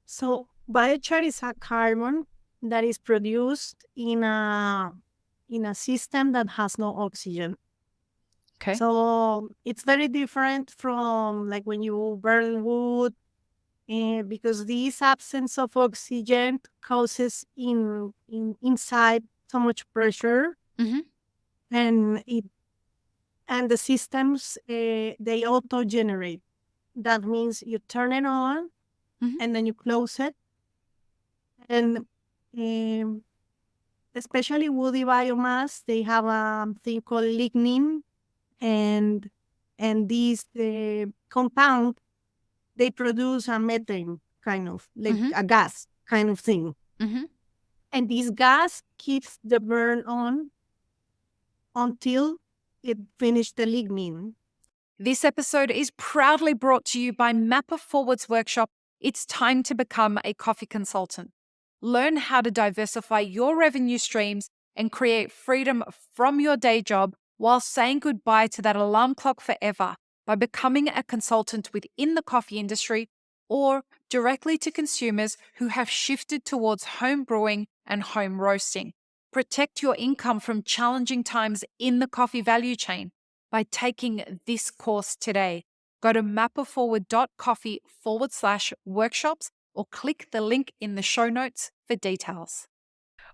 So biochar is a carbon that is produced in a system that has no oxygen. Okay. So it's very different from like when you burn wood, because this absence of oxygen causes inside so much pressure, Mm-hmm. and the systems, they auto generate. That means you turn it on Mm-hmm. and then you close it, and um, especially woody biomass, they have a thing called lignin, and these compound, they produce a methane, kind of like Mm-hmm. a gas kind of thing, Mm-hmm. and this gas keeps the burn on until it finish the lignin. This episode is proudly brought to you by Mapper Forward's workshop. It's time to become a coffee consultant. Learn how to diversify your revenue streams and create freedom from your day job while saying goodbye to that alarm clock forever by becoming a consultant within the coffee industry or directly to consumers who have shifted towards home brewing and home roasting. Protect your income from challenging times in the coffee value chain by taking this course today. Go to mapperforward.coffee/workshops or click the link in the show notes for details.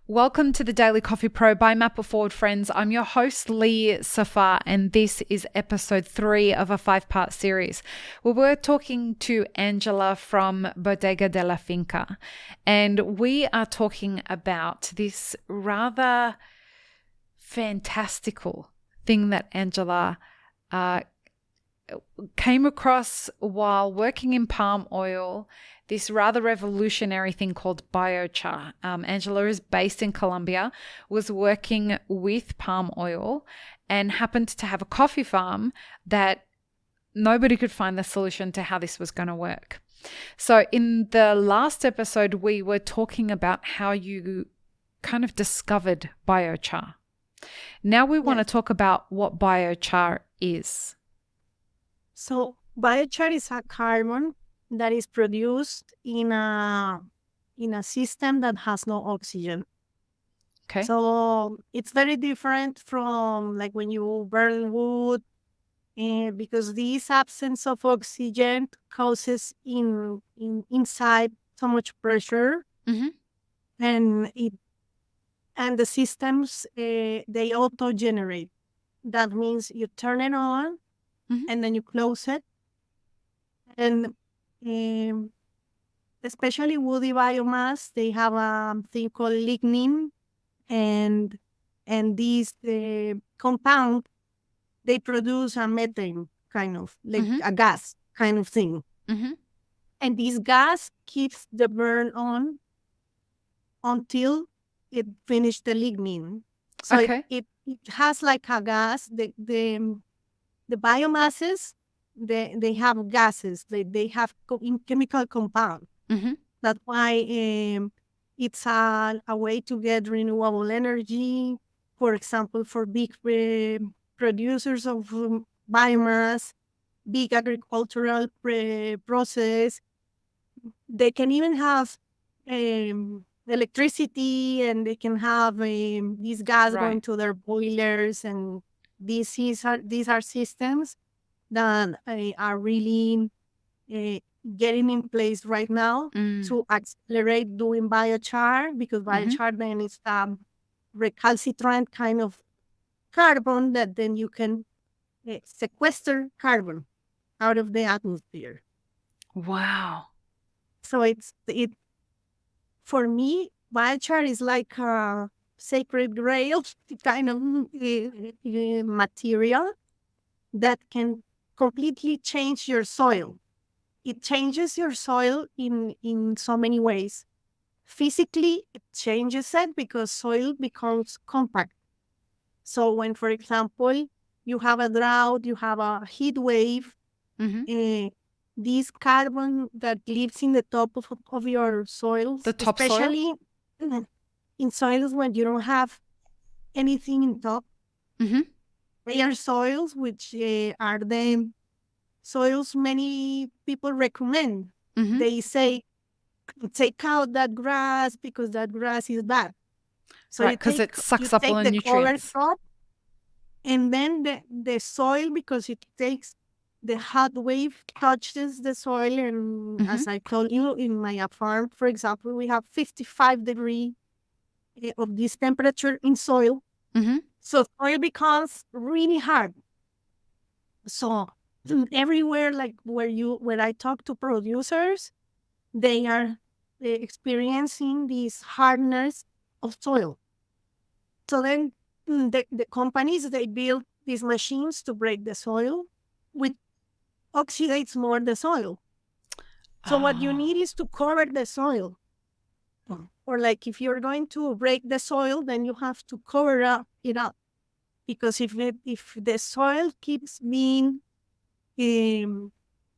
Welcome to the Daily Coffee Pro by Mapper Forward, friends. I'm your host, Lee Safar, and this is episode 3 of a 5-part series where we're talking to Angela from Bodega de la Finca. And we are talking about this rather fantastical thing that Angela came across while working in palm oil, this rather revolutionary thing called biochar. Angela is based in Colombia, was working with palm oil, and happened to have a coffee farm that nobody could find the solution to how this was going to work. So, in the last episode, we were talking about how you kind of discovered biochar. Now we want to Yes. talk about what biochar is. So biochar is a carbon that is produced in a system that has no oxygen. Okay. So it's very different from like when you burn wood, because this absence of oxygen causes inside so much pressure, Mm-hmm. and the systems, they auto generate. That means you turn it on Mm-hmm. and then you close it, and um, especially woody biomass, they have a thing called lignin, and these compound, they produce a methane, kind of like Mm-hmm. a gas kind of thing, Mm-hmm. and this gas keeps the burn on until it finish the lignin. So Okay. it has like a gas. The biomasses, they have gases. They have chemical compound. Mm-hmm. That's why it's a way to get renewable energy. For example, for big producers of biomass, big agricultural process, they can even have electricity, and they can have this gas going Right. to their boilers, and these are systems that are really uh, getting in place right now Mm. to accelerate doing biochar, because Mm-hmm. biochar then is recalcitrant kind of carbon that then you can sequester carbon out of the atmosphere. Wow. So it for me, biochar is like a sacred grail kind of material that can completely change your soil. It changes your soil in so many ways. Physically, it changes it because soil becomes compact. So when, for example, you have a drought, you have a heat wave, Mm-hmm. uh, this carbon that lives in the top of your The soils, topsoil? especially in soils when you don't have anything in top, Mm-hmm. they are soils which are the soils many people recommend. Mm-hmm. They say take out that grass because that grass is bad. So Right, because it you sucks up all take the the cover nutrients. crop, and then the soil, because it takes the hot wave touches the soil, and Mm-hmm. as I told you, in my farm, for example, we have 55-degree of this temperature in soil. Mm-hmm. So soil becomes really hard. So everywhere, like where I talk to producers, they are experiencing this hardness of soil. So then the companies, they build these machines to break the soil, which oxidates more the soil. So what you Oh. need is to cover the soil. Or like if you're going to break the soil, then you have to cover it up. Because if the soil keeps being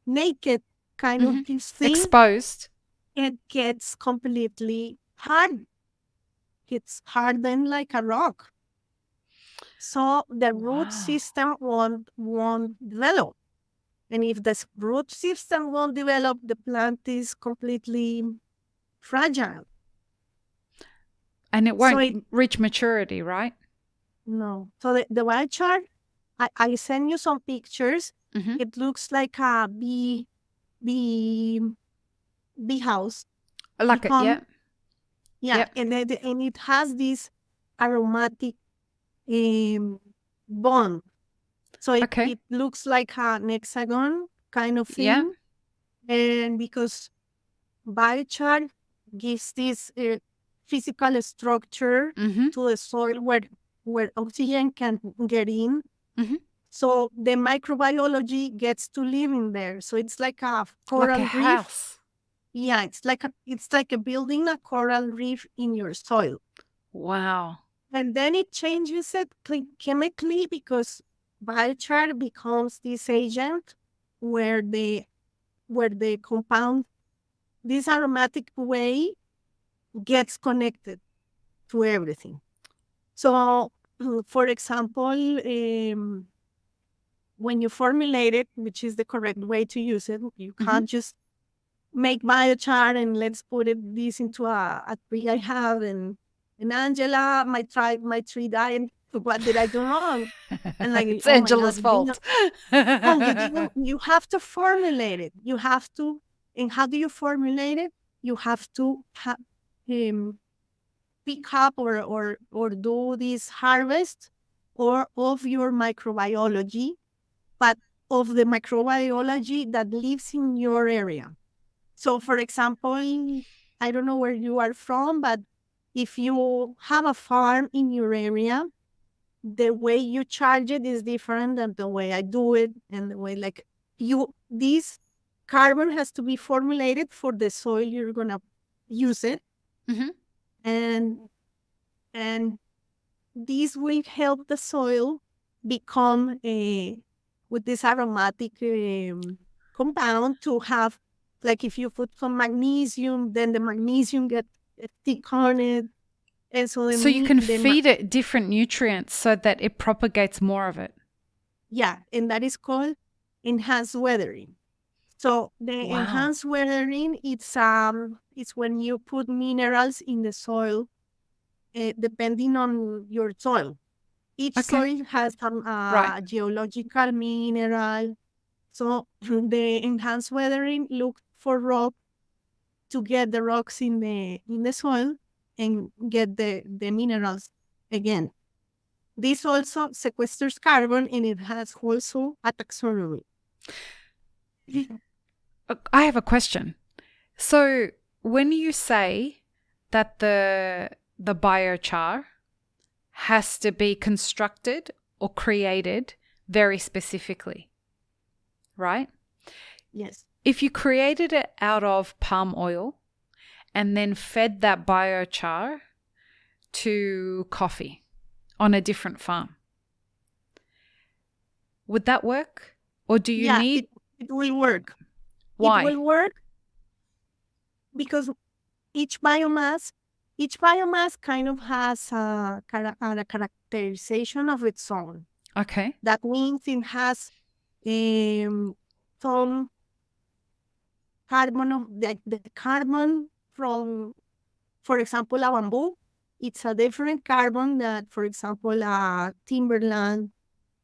naked, kind Mm-hmm. of this thing, Exposed. it gets completely hard. It's hardened like a rock. So the root Wow. system won't develop. And if the root system won't develop, the plant is completely fragile. And it So won't it reach maturity, right? no. So the biochar, I send you some pictures. Mm-hmm. It looks like a bee bee house. I like it. Become Yep. Yeah, Yep. and it has this aromatic um, bond. So Okay. it looks like an hexagon kind of Yeah. thing. And because biochar gives this physical structure Mm-hmm. to the soil where oxygen can get in. Mm-hmm. So the microbiology gets to live in there. So it's like a Like a coral reef. house. Yeah, it's like a building a coral reef in your soil. Wow. And then it changes it chemically because biochar becomes this agent where the compound, this aromatic way, gets connected to everything. So, for example, when you formulate it, which is the correct way to use it, you Mm-hmm. can't just make biochar and let's put this into a tree I have, and Angela, my tree died. What did I do wrong? And like, It's oh my Angela's God, you didn't. fault. No, you didn't. You have to formulate it. You have to. And how do you formulate it? You have to um, pick up or do this harvest or of your microbiology, but of the microbiology that lives in your area. So, for example, I don't know where you are from, but if you have a farm in your area, the way you charge it is different than the way I do it, and the way like this carbon has to be formulated for the soil you're gonna use it, Mm-hmm. and and this will help the soil become a with this aromatic compound to have, like if you put some magnesium, then the magnesium get thick on it, and so So you can feed it different nutrients so that it propagates more of it. yeah, and that is called enhanced weathering. So the Wow. enhanced weathering, it's when you put minerals in the soil, depending on your soil. Each Okay. soil has some Right. geological mineral. So the enhanced weathering look for rock to get the rocks in the soil and get the minerals again. This also sequesters carbon, and it has also a taxonomy. I have a question. So when you say that the biochar has to be constructed or created very specifically, right? Yes. If you created it out of palm oil and then fed that biochar to coffee on a different farm, would that work? Or do you Yeah, need it will work. It why? will work because each biomass, each biomass kind of has a characterization of its own. Okay. That means it has some carbon of the carbon. from, for example, a bamboo. It's a different carbon that, for example, a timberland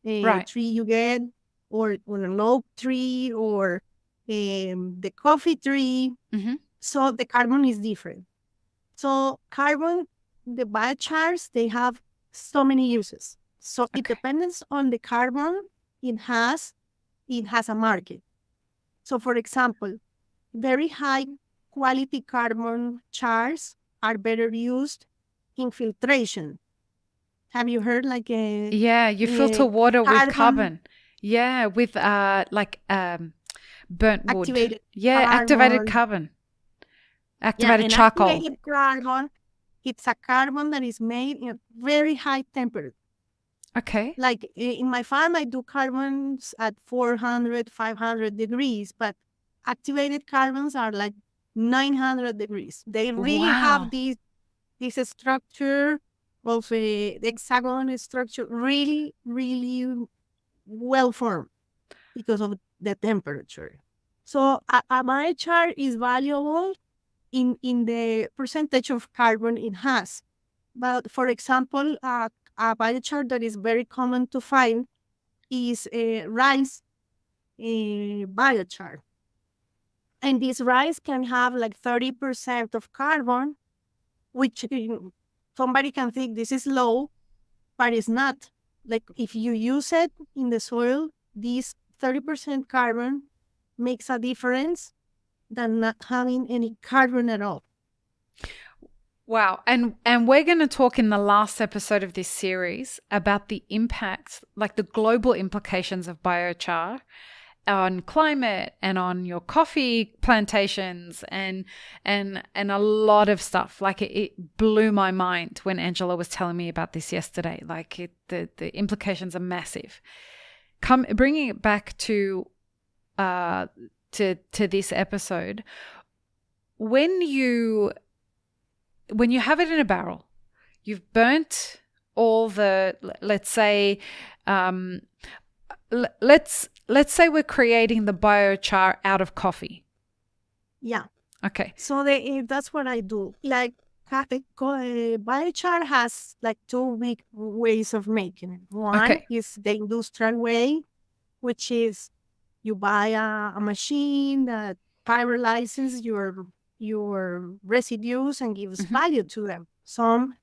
Right. tree you get, or an oak tree, or the coffee tree. Mm-hmm. So the carbon is different. So carbon, the biochars, they have so many uses. So it Okay. depends on the carbon it has. It has a market. So, for example, very high quality carbon chars are better used in filtration. Have you heard like Yeah, you filter a water with carbon carbon. Yeah, with burnt wood. activated Yeah, activated carbon? carbon. Yeah, Activated an charcoal. activated carbon, it's a carbon that is made at very high temperature. Okay. Like in my farm, I do carbons at 400, 500 degrees, but activated carbons are like 900 degrees. They really have Wow. this structure of the hexagon structure really, really well formed because of the temperature. So a biochar is valuable in the percentage of carbon it has. But for example, a biochar that is very common to find is rice biochar. And this rice can have like 30% of carbon, which somebody can think this is low, but it's not. Like if you use it in the soil, this 30% carbon makes a difference than not having any carbon at all. Wow. And we're going to talk in the last episode of this series about the impacts, like the global implications of biochar on climate and on your coffee plantations and a lot of stuff. Like it blew my mind when Angela was telling me about this yesterday. Like the implications are massive. Bringing it back to this episode, when you have it in a barrel, you've burnt all the, let's say, let's say we're creating the biochar out of coffee. Yeah. Okay. So that's what I do. Like biochar has like two big ways of making it. One Okay. is the industrial way, which is you buy a machine that pyrolyzes your residues and gives Mm-hmm. value to them. Some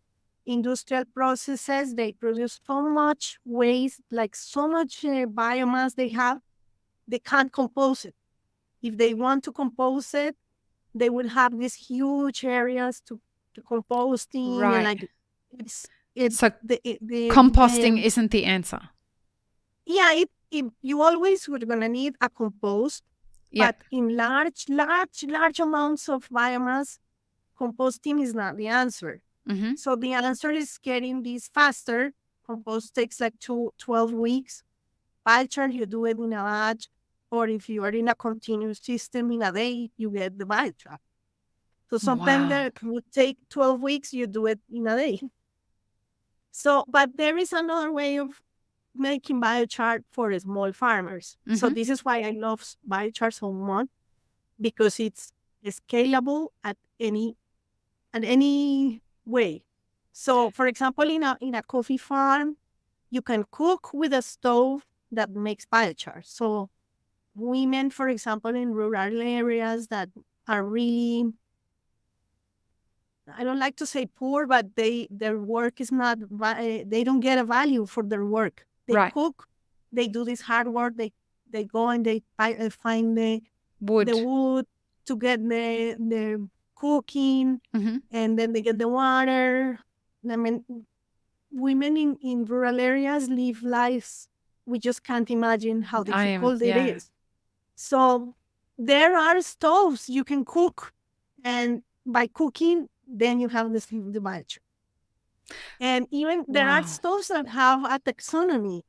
industrial processes, they produce so much waste, like so much biomass they have, they can't compose it. If they want to compose it, they will have these huge areas to compost in, and Right. like it's it So composting the isn't the answer. yeah, you always would gonna need a compost, Yeah. but in large amounts of biomass, composting is not the answer. Mm-hmm. So the answer is getting this faster. Compost takes like 12 weeks. Biochar, you do it in a batch, or if you are in a continuous system in a day, you get the biochar. So sometimes Wow. that would take 12 weeks, you do it in a day. So, but there is another way of making biochar for small farmers. So Mm-hmm. this is why I love biochar so much, because it's scalable at any way. So for example, in a coffee farm, you can cook with a stove that makes biochar. So women, for example, in rural areas that are really, I don't like to say poor, but their work is not, they don't get a value for their work. They Right. cook, they do this hard work, they go and they find the Wood. wood to get the cooking, Mm-hmm. and then they get the water. I mean, women in rural areas live lives we just can't imagine how difficult it Yeah. is. So there are stoves you can cook, and by cooking, then you have the biochar. And even there are Wow. stoves that have a taxonomy.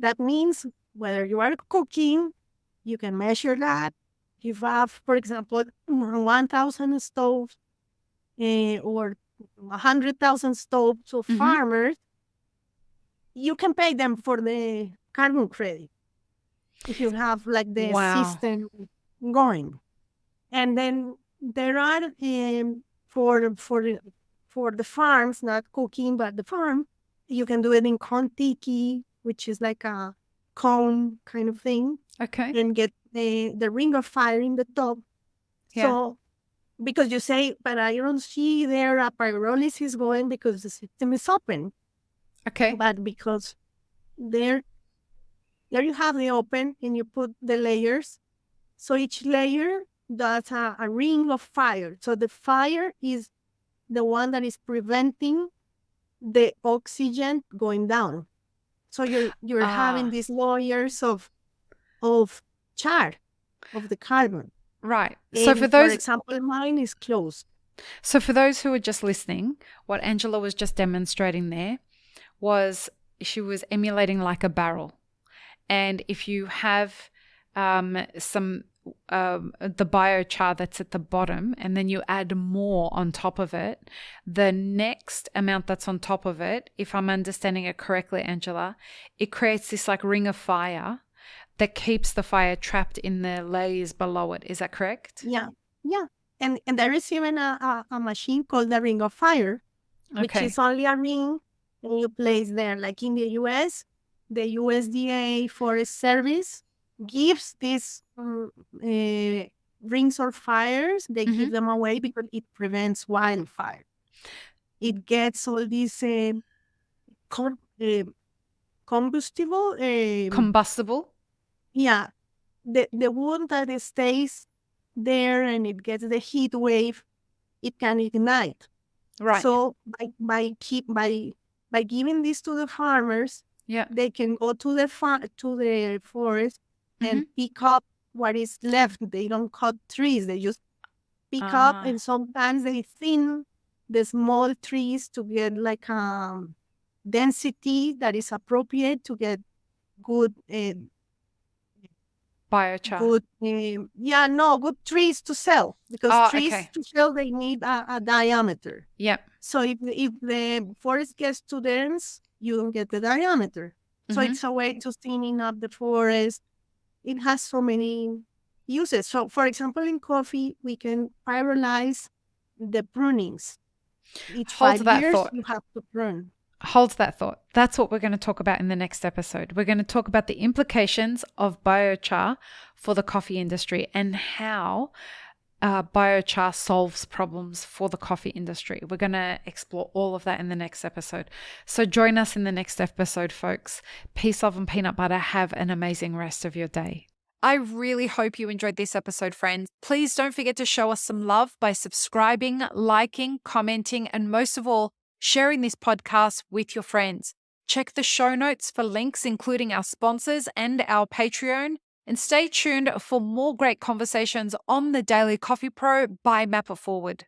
That means whether you are cooking, you can measure that. If you have, for example, 1,000 stoves or 100,000 stoves of Mm-hmm. farmers, you can pay them for the carbon credit if you have like the Wow. system going. And then there are for the farms, not cooking, but the farm, you can do it in corn tiki, which is like a cone kind of thing, Okay. and get the ring of fire in the top. Yeah. So because you say, but I don't see there a pyrolysis going because the system is open, Okay. but because there there you have the open and you put the layers. So each layer does a ring of fire. So the fire is the one that is preventing the oxygen going down. So you're having Ah, these layers of char of the carbon. right. And for example, mine is closed. So for those who are just listening, what Angela was just demonstrating there was she was emulating like a barrel. And if you have some the biochar that's at the bottom, and then you add more on top of it, the next amount that's on top of it, if I'm understanding it correctly, Angela, it creates this like ring of fire that keeps the fire trapped in the layers below it. Is that correct? Yeah, yeah. And there is even a machine called the ring of fire, which Okay. is only a ring and you place there. Like in the US, the USDA Forest Service gives these rings or fires. They Mm-hmm. give them away because it prevents wildfire. It gets all these com- uh, combustible, Combustible. yeah, the wood that it stays there and it gets the heat wave, it can ignite. Right. So by giving this to the farmers, Yeah. they can go to the forest Mm-hmm. and pick up what is left. They don't cut trees; they just pick up, Ah, and sometimes they thin the small trees to get like density that is appropriate to get good biochar. good yeah, no, good trees to sell, because Oh, trees okay. to sell they need a diameter. Yep. So if the forest gets too dense, you don't get the diameter. So Mm-hmm. it's a way to thinning up the forest. It has so many uses. So for example, in coffee, we can pyrolyze the prunings. Each Hold 5 years you have to prune. that thought. That's what we're going to talk about in the next episode. We're going to talk about the implications of biochar for the coffee industry and how biochar solves problems for the coffee industry. We're going to explore all of that in the next episode. So join us in the next episode, folks. Peace, love, and peanut butter. Have an amazing rest of your day. I really hope you enjoyed this episode, friends. Please don't forget to show us some love by subscribing, liking, commenting, and most of all, sharing this podcast with your friends. Check the show notes for links, including our sponsors and our Patreon. And stay tuned for more great conversations on the Daily Coffee Pro by Map It Forward.